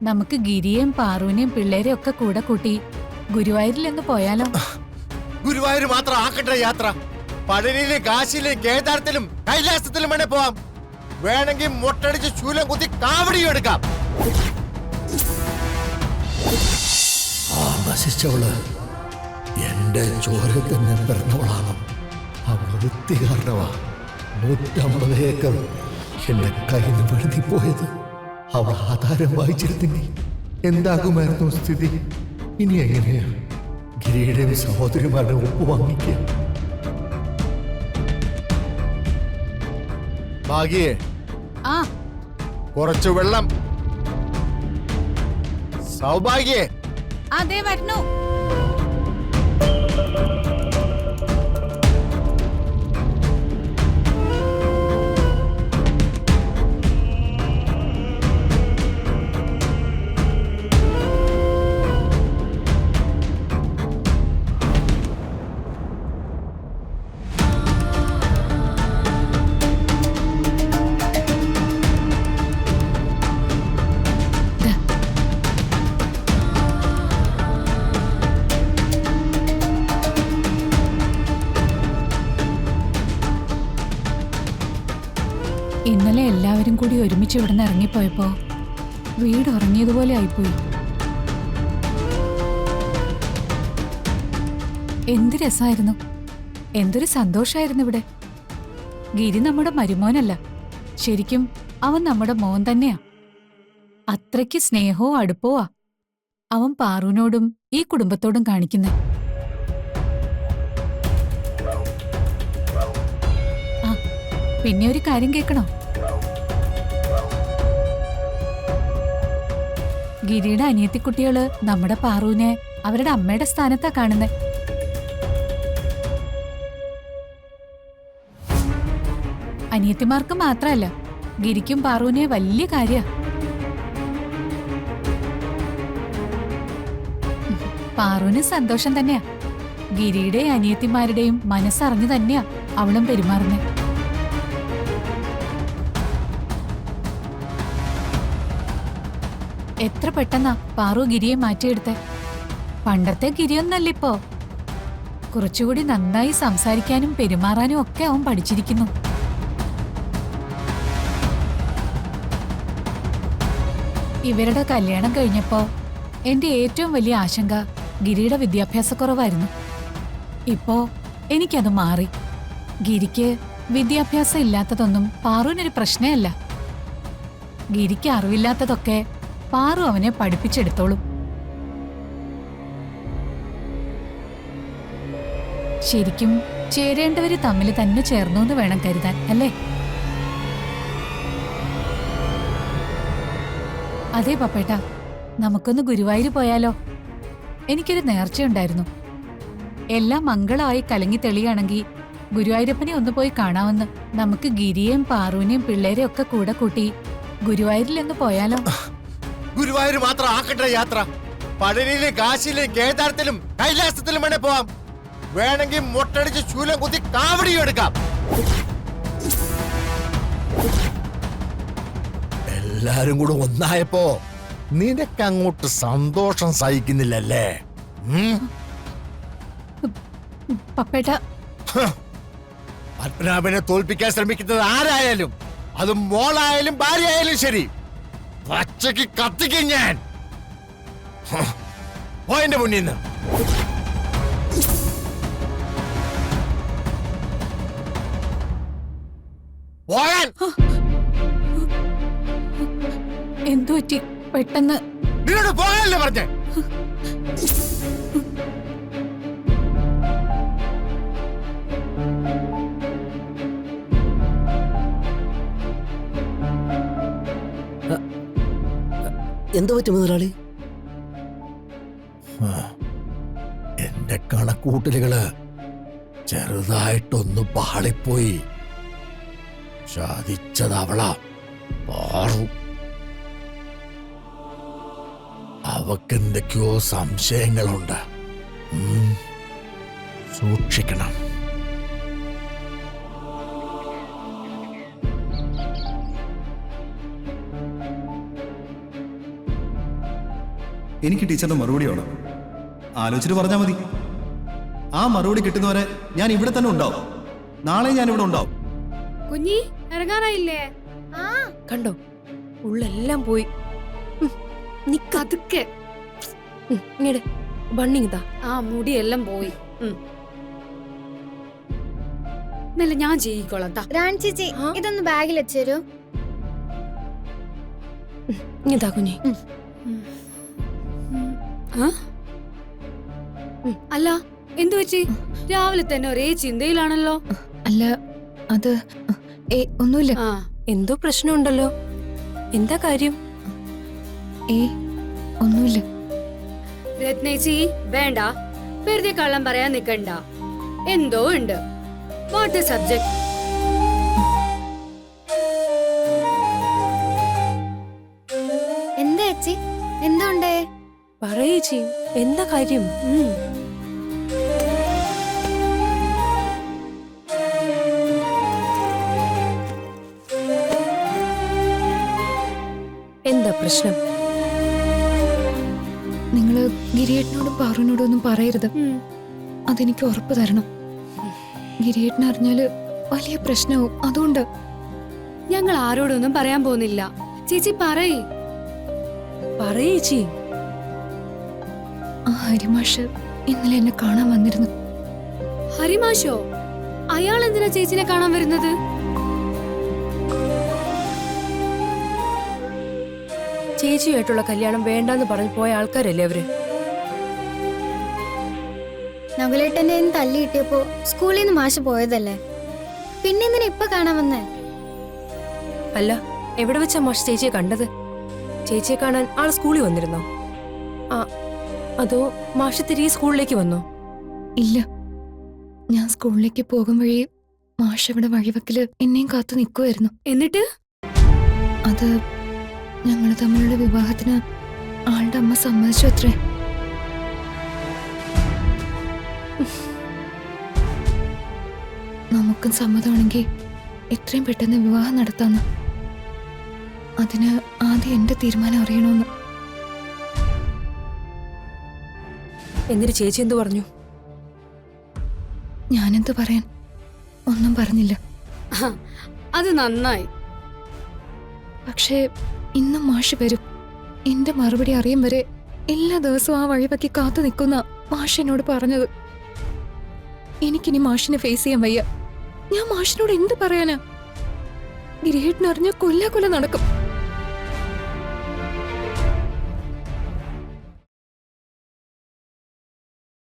നമുക്ക് ഗിരിയേയും പാറുവിനെയും പിള്ളേരെയും ഒക്കെ കൂടെ കൂട്ടി ഗുരുവായൂരിലൊന്ന് പോയാലോ? ഗുരുവായൂർ മാത്രം ആക്കട്ടെ യാത്ര. പഴനിയിലും കാശിയിലും കേദാരത്തിലും കൈലാസത്തിലും വേണേ പോവാം. വേണമെങ്കിൽ മൊട്ടടിച്ച് ശൂലം കുത്തി കാവടിയും എടുക്കാം. ആ നശിച്ചവള് എന്റെ ചോര തന്നെ പിറന്നവളാണ്. അവൾ വൃത്തികാരണവാ. 150 ഏക്കർ എന്റെ കയ്യിൽ നിന്ന് വെളുതിപ്പോയത്. അവൾ ആധാരം വായിച്ചിരുന്നെങ്കിൽ എന്താകുമായിരുന്നു സ്ഥിതി? ഇനി എങ്ങനെയാ ഗിരിയുടെയും സഹോദരിമാരുടെ ഒപ്പ് വാങ്ങിക്കുക? ഭാഗ്യേ, ആ കുറച്ചു വെള്ളം. സൗഭാഗ്യേ, അതെ വരണു. ഇന്നലെ എല്ലാവരും കൂടി ഒരുമിച്ച് ഇവിടുന്ന് ഇറങ്ങിപ്പോയപ്പോ വീട് ഉറങ്ങിയതുപോലെ ആയിപ്പോയി. എന്ത് രസമായിരുന്നു, എന്തൊരു സന്തോഷായിരുന്നു ഇവിടെ. ഗിരി നമ്മുടെ മരുമോനല്ല, ശരിക്കും അവൻ നമ്മുടെ മോൻ തന്നെയാ. അത്രയ്ക്ക് സ്നേഹവും അടുപ്പവുമാ അവൻ പാറുവിനോടും ഈ കുടുംബത്തോടും കാണിക്കുന്നെ. ആ പിന്നെ ഒരു കാര്യം കേൾക്കണോ? ഗിരിയുടെ അനിയത്തിക്കുട്ടികള് നമ്മുടെ പാറുവിനെ അവരുടെ അമ്മയുടെ സ്ഥാനത്താ കാണുന്നത്. അനിയത്തിമാർക്ക് മാത്രല്ല, ഗിരിക്കും പാറുവിനെ വലിയ കാര്യ. പാറുവിന് സന്തോഷം തന്നെയാ. ഗിരിയുടെയും അനിയത്തിമാരുടെയും മനസ്സറിഞ്ഞു തന്നെയാ അവളും പെരുമാറുന്നത്. എത്ര പെട്ടെന്നാ പാറു ഗിരിയെ മാറ്റിയെടുത്തെ. പണ്ടത്തെ ഗിരിയൊന്നല്ലിപ്പോ. കുറച്ചുകൂടി നന്നായി സംസാരിക്കാനും പെരുമാറാനും ഒക്കെ അവൻ പഠിച്ചിരിക്കുന്നു. ഇവരുടെ കല്യാണം കഴിഞ്ഞപ്പോ എന്റെ ഏറ്റവും വലിയ ആശങ്ക ഗിരിയുടെ വിദ്യാഭ്യാസക്കുറവായിരുന്നു. ഇപ്പോ എനിക്കത് മാറി. ഗിരിക്ക് വിദ്യാഭ്യാസം ഇല്ലാത്തതൊന്നും പാറുവിനൊരു പ്രശ്നമല്ല. ഗിരിക്ക് അറിവില്ലാത്തതൊക്കെ പാറു അവനെ പഠിപ്പിച്ചെടുത്തോളും. ശരിക്കും ചേരേണ്ടവര് തമ്മിൽ തന്നെ ചേർന്നു എന്ന് വേണം കരുതാൻ, അല്ലേ? അതെ പപ്പേട്ട, നമുക്കൊന്ന് ഗുരുവായൂർ പോയാലോ? എനിക്കൊരു നേർച്ചയുണ്ടായിരുന്നു. എല്ലാം മംഗളമായി കലങ്ങി തെളിയാണെങ്കിൽ ഗുരുവായൂരപ്പനെ ഒന്ന് പോയി കാണാമെന്ന്. നമുക്ക് ഗിരിയെയും പാറുവിനെയും പിള്ളേരെയും ഒക്കെ കൂടെ കൂട്ടി ഗുരുവായൂരിലൊന്ന് പോയാലോ? ഗുരുവായൂർ മാത്രം ആക്കട്ടെ യാത്ര. പഴനിയിലും കാശിയിലും കേദാരത്തിലും കൈലാസത്തിലും വേണേ പോവാം. വേണമെങ്കിൽ മൊട്ടടിച്ച് ശൂലം കുത്തി കാവടിയും എടുക്കാം. എല്ലാരും കൂടെ ഒന്നായപ്പോ നിനക്ക് അങ്ങോട്ട് സന്തോഷം സഹിക്കുന്നില്ലല്ലേ? പപ്പേട്ട, പത്മനാഭനെ തോൽപ്പിക്കാൻ ശ്രമിക്കുന്നത് ആരായാലും, അത് മോളായാലും ഭാര്യയായാലും ശരി, പച്ചയ്ക്ക് കത്തിക്കും ഞാൻ. പോയിന്റെ മുന്നിൽ നിന്ന് പോകാൻ. എന്തു പറ്റി പെട്ടെന്ന്? നിന്നോട് പോകാനല്ലേ പറഞ്ഞേ? എന്തു പറ്റും മുതലാളി? എന്റെ കണക്കൂട്ടലുകള് ചെറുതായിട്ടൊന്ന് പാളിപ്പോയി. ചതിച്ചതവളാ പാറു. അവക്കെന്തൊക്കെയോ സംശയങ്ങളുണ്ട്. സൂക്ഷിക്കണം. എനിക്ക് ടീച്ചറിന്റെ മറുപടി വേണം. ആലോചിച്ചിട്ട് പറഞ്ഞാൽ മതി. ആ മറുപടി കിട്ടുന്നവരെ ഞാൻ ഇവിടെ തന്നെ ഉണ്ടാവും. നാളെ ഞാൻ ഇവിടെ ഉണ്ടാവും. കുഞ്ഞി ഇറങ്ങാറായില്ലേ? കണ്ടോ, ഉള്ളെല്ലാം പോയി. കതുക്കെ ഇങ്ങടെ ബണ്ണിങ്ങിതാ. ആ മുടിയെല്ലാം പോയി. എന്നല്ല ഞാൻ ചെയ്യിക്കോളാം. റാണി ചേച്ചി ഇതൊന്ന് ബാഗിൽ വെച്ചേരൂ. ഇങ്ങതാ കുഞ്ഞി. അല്ല എന്തു പറ്റി? രാവിലെ തന്നെ ഒരേ ചിന്തയിലാണല്ലോ. അല്ല അത് ഒന്നുമില്ല. ആ എന്തോ പ്രശ്നമുണ്ടല്ലോ. എന്താ കാര്യം? ഒന്നുമില്ല. രത്നേച്ചി വേണ്ട, വെറുതെ കള്ളം പറയാൻ നിക്കണ്ട. എന്തോ ഉണ്ട്. What subject? എന്താ ചേച്ചി, എന്തുണ്ടേ? പറയേച്ചി, എന്താ കാര്യം? എന്താ പ്രശ്നം? നിങ്ങള് ഗിരിയേട്ടനോടും പാറുവിനോടും ഒന്നും പറയരുത്. അതെനിക്ക് ഉറപ്പ് തരണം. ഗിരിയേട്ടൻ അറിഞ്ഞാല് വലിയ പ്രശ്നവും. അതുകൊണ്ട് ഞങ്ങൾ ആരോടൊന്നും പറയാൻ പോകുന്നില്ല. ചേച്ചി പറയ്. പറയേച്ചി. ആ ഹരിമാഷ് ഇന്നലെ എന്നെ കാണാൻ വന്നിരുന്നു. ഹരിമാഷോ? അയാൾ എന്തിനാ ചേച്ചിനെ കാണാൻ വരുന്നത്? ചേച്ചിയായിട്ടുള്ള കല്യാണം വേണ്ടെന്ന് പറഞ്ഞു പോയ ആൾക്കാരല്ലേ അവര്? നകുലേട്ടന്റെ തല്ലി കിട്ടിയപ്പോ സ്കൂളിൽ നിന്ന് മാഷ് പോയതല്ലേ, പിന്നെ എന്തിനാ ഇപ്പൊ കാണാൻ വന്നേ? അല്ല, എവിടെ വെച്ചാ മാഷ് ചേച്ചിയെ കണ്ടത്? ചേച്ചിയെ കാണാൻ ആൾ സ്കൂളിൽ വന്നിരുന്നോ? അതോ മാഷ് തിരികെ സ്കൂളിലേക്ക് വന്നോ? ഇല്ല, ഞാൻ സ്കൂളിലേക്ക് പോകും വഴി മാഷ് അവിടെ വഴിവെക്കല് എന്നെയും കാത്തു നിൽക്കുമായിരുന്നു. എന്നിട്ട് അത് ഞങ്ങൾ തമ്മിലുള്ള വിവാഹത്തിന് ആളുടെ അമ്മ സമ്മതിച്ചു അത്രേ. നമുക്കും സമ്മതമാണെങ്കിൽ എത്രയും പെട്ടെന്ന് വിവാഹം നടത്താന്ന്. അതിന് ആദ്യം എന്റെ തീരുമാനം അറിയണമെന്ന്. എന്നിട്ട് ചേച്ചി എന്തു പറഞ്ഞു? ഞാനെന്ത് പറയാൻ, ഒന്നും പറഞ്ഞില്ല. അത് നന്നായി. പക്ഷേ ഇന്നും മാഷ് വരും. എന്റെ മറുപടി അറിയും വരെ എല്ലാ ദിവസവും ആ വഴിവെക്കി കാത്തു നിൽക്കുന്ന മാഷ് എന്നോട് പറഞ്ഞത്. എനിക്കിനി മാഷിനെ ഫേസ് ചെയ്യാൻ വയ്യ. ഞാൻ മാഷിനോട് എന്ത് പറയാനാ? ഗിരിയേട്ടനറിഞ്ഞ കൊല്ല നടക്കും.